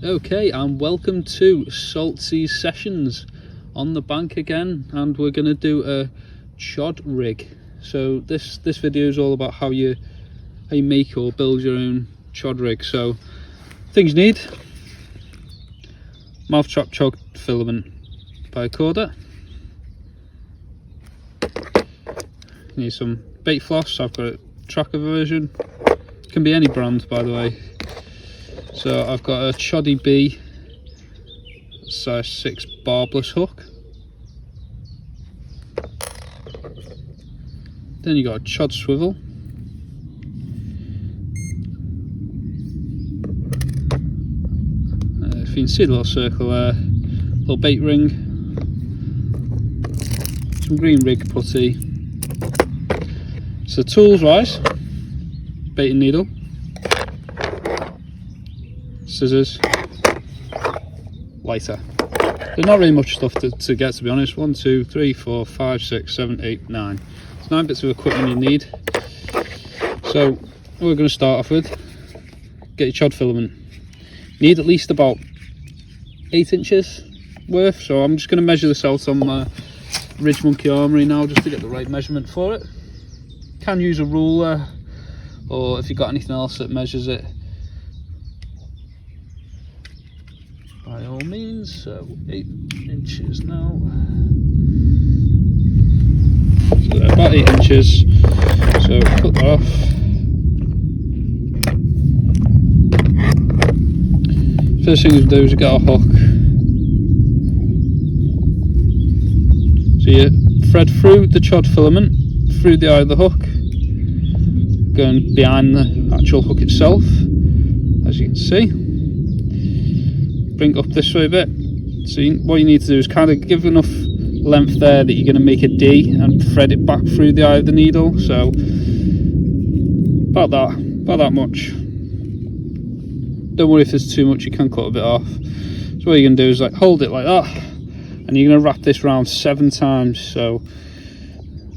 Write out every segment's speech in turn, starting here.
Okay, and welcome to Saltzy Sessions on the bank again, and we're going to do a chod rig. So this video is all about how you make or build your own chod rig. So things you need: mouth trap chod filament bicorder. You need some bait floss. I've got a tracker version. Can be any brand, by the way. So I've got a Chod B size 6 barbless hook. Then you got a chod swivel. If you can see the little circle there, little bait ring, some green rig putty. So tools wise, bait and needle, scissors, lighter. There's not really much stuff to get, to be honest. 1, 2, 3, 4, 5, 6, 7, 8, 9. It's 9 bits of equipment you need. So what we're going to start off with, get your chod filament. You need at least about 8 inches worth. So I'm just going to measure this out on my Ridge Monkey Armory now, just to get the right measurement for it. You can use a ruler, or if you've got anything else that measures it, by all means. So 8 inches now. So about 8 inches. So cut that off. First thing you do is you get a hook. So you thread through the chod filament, through the eye of the hook, going behind the actual hook itself, as you can see. Bring it up this way a bit. So what you need to do is kind of give enough length there that you're going to make a D and thread it back through the eye of the needle. So about that much. Don't worry if there's too much, you can cut a bit off. So what you're going to do is like hold it like that, and you're going to wrap this round 7 times. So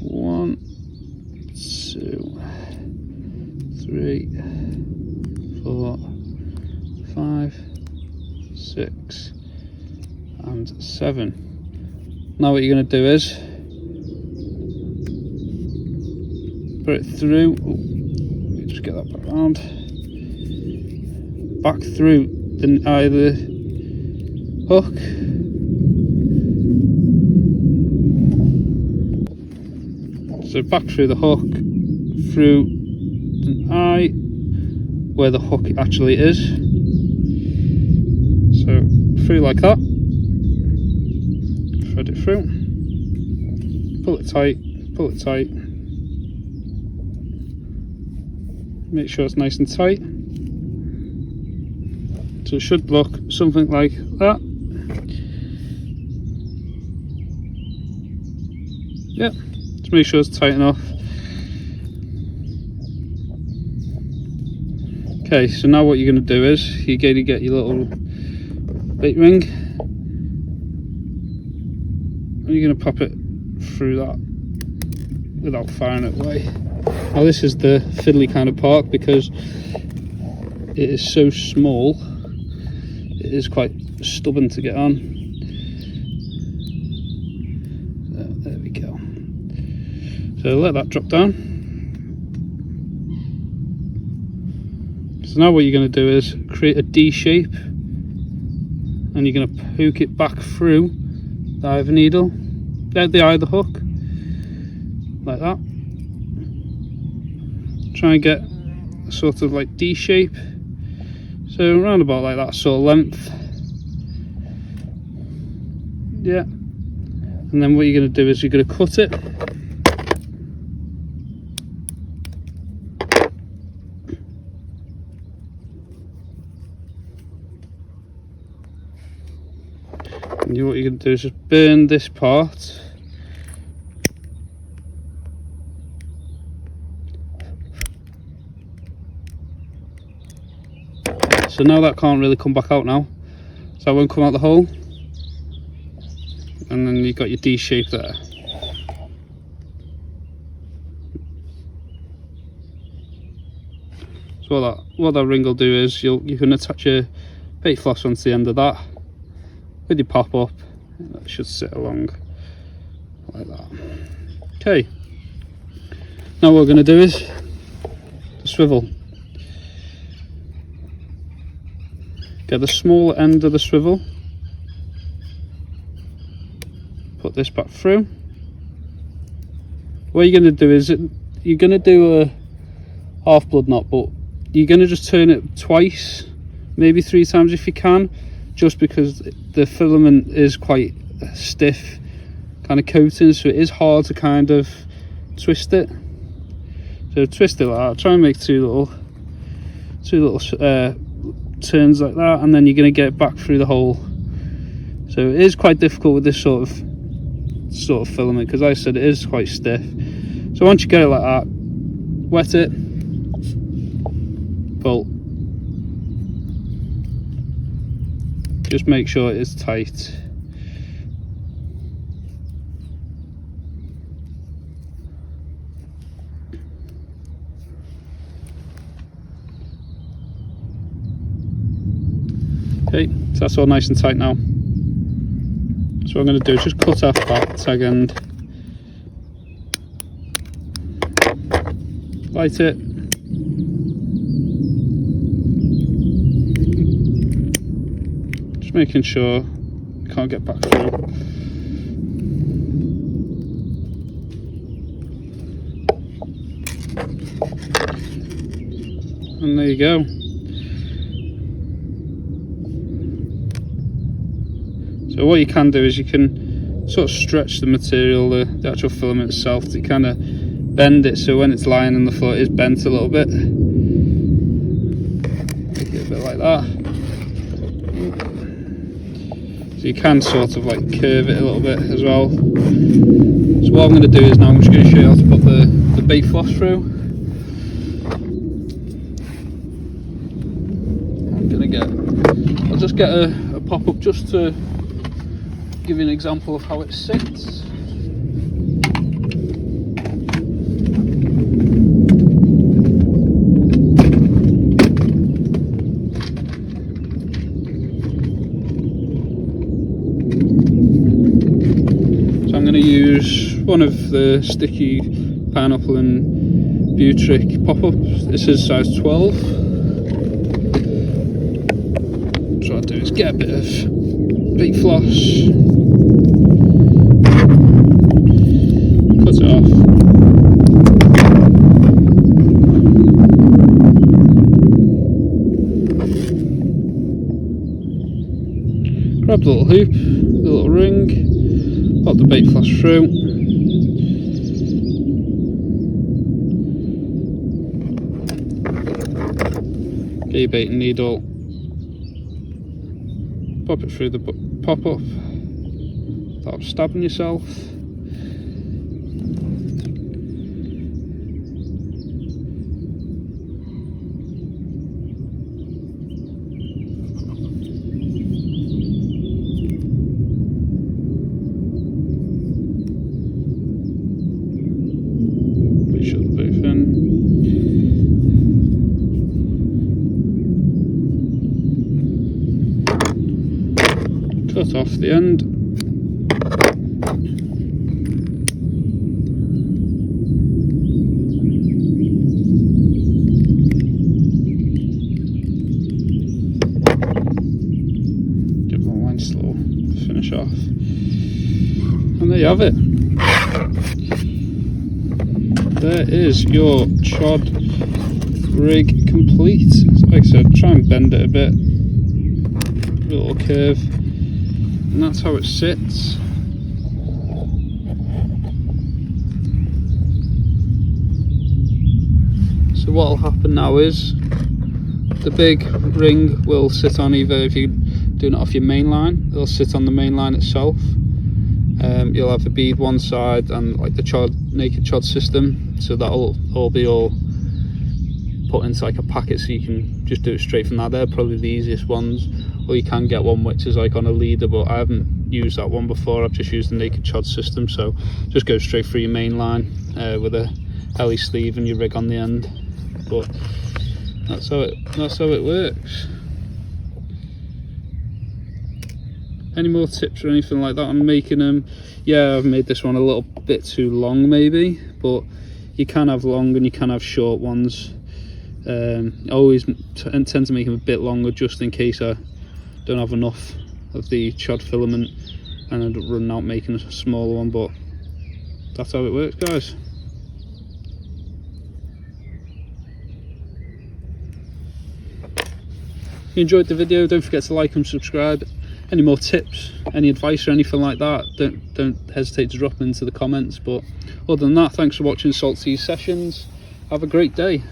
1, 2, 3, 4, 5, 6 and 7. Now what you're going to do is put it through. Let me just get that back round. Back through the eye of the hook. So back through the hook, through the eye where the hook actually is. So through like that, thread it through, pull it tight, make sure it's nice and tight. So it should look something like that. Yeah, just make sure it's tight enough. Okay, so now what you're going to do is you're going to get your little bait ring, and you're going to pop it through that without firing it away. Now this is the fiddly kind of part, because it is so small, it is quite stubborn to get on. So there we go. So let that drop down. So now what you're going to do is create a D shape, and you're going to poke it back through the eye of the needle, the eye of the hook, like that. Try and get a sort of like D shape, so around about like that sort of length. Yeah, and then what you're going to do is you're going to cut it. And what you're going to do is just burn this part. So now that can't really come back out now. So that won't come out the hole. And then you've got your D shape there. So what that ring will do is you can attach a bait floss onto the end of that with your pop up. That should sit along like that. Okay, now what we're going to do is the swivel. Get the small end of the swivel, put this back through. What you're going to do is you're going to do a half blood knot, but you're going to just turn it twice, maybe 3 times if you can, just because the filament is quite stiff kind of coating, so it is hard to kind of twist it. So twist it like that, try and make two little turns like that, and then you're going to get it back through the hole. So it is quite difficult with this sort of filament, because like I said, it is quite stiff. So once you get it like that, wet it, pull, just make sure it is tight. Okay, so that's all nice and tight now. So what I'm going to do is just cut off that tag end, light it, just making sure you can't get back through. And there you go. So what you can do is you can sort of stretch the material, the actual filament itself, to kind of bend it so when it's lying on the floor it is bent a little bit. Make it a bit like that. So you can sort of like curve it a little bit as well. So what I'm going to do is now I'm just going to show you how to put the bait floss through. I'll just get a pop-up just to give you an example of how it sits. So I'm going to use one of the sticky pineapple and butric pop-ups. This is size 12. So what I'll do is get a bit of bait floss, cut it off, grab the little hoop, the little ring, pop the bait floss through, get your baiting needle, pop it through the pop-up without stabbing yourself. Shut the both in. Cut off the end. Give them a nice little finish off. And there you have it. There is your Chod rig complete. Like I said, try and bend it a bit. A little curve. And that's how it sits. So what will happen now is the big ring will sit on, either if you're doing it off your main line, it'll sit on the main line itself. You'll have the bead one side and like the naked chod system, so that'll all be put into like a packet, so you can just do it straight from that. They're probably the easiest ones. Or you can get one which is like on a leader, but I haven't used that one before. I've just used the naked chod system, so just go straight through your main line with a LE sleeve and your rig on the end. But that's how it works. Any more tips or anything like that on making them? Yeah, I've made this one a little bit too long maybe, but you can have long and you can have short ones. I always tend to make them a bit longer just in case I don't have enough of the chod filament and I end up running out making a smaller one, but that's how it works, guys. If you enjoyed the video, don't forget to like and subscribe. Any more tips, any advice or anything like that, don't hesitate to drop them into the comments. But other than that, thanks for watching Saltzy's sessions. Have a great day.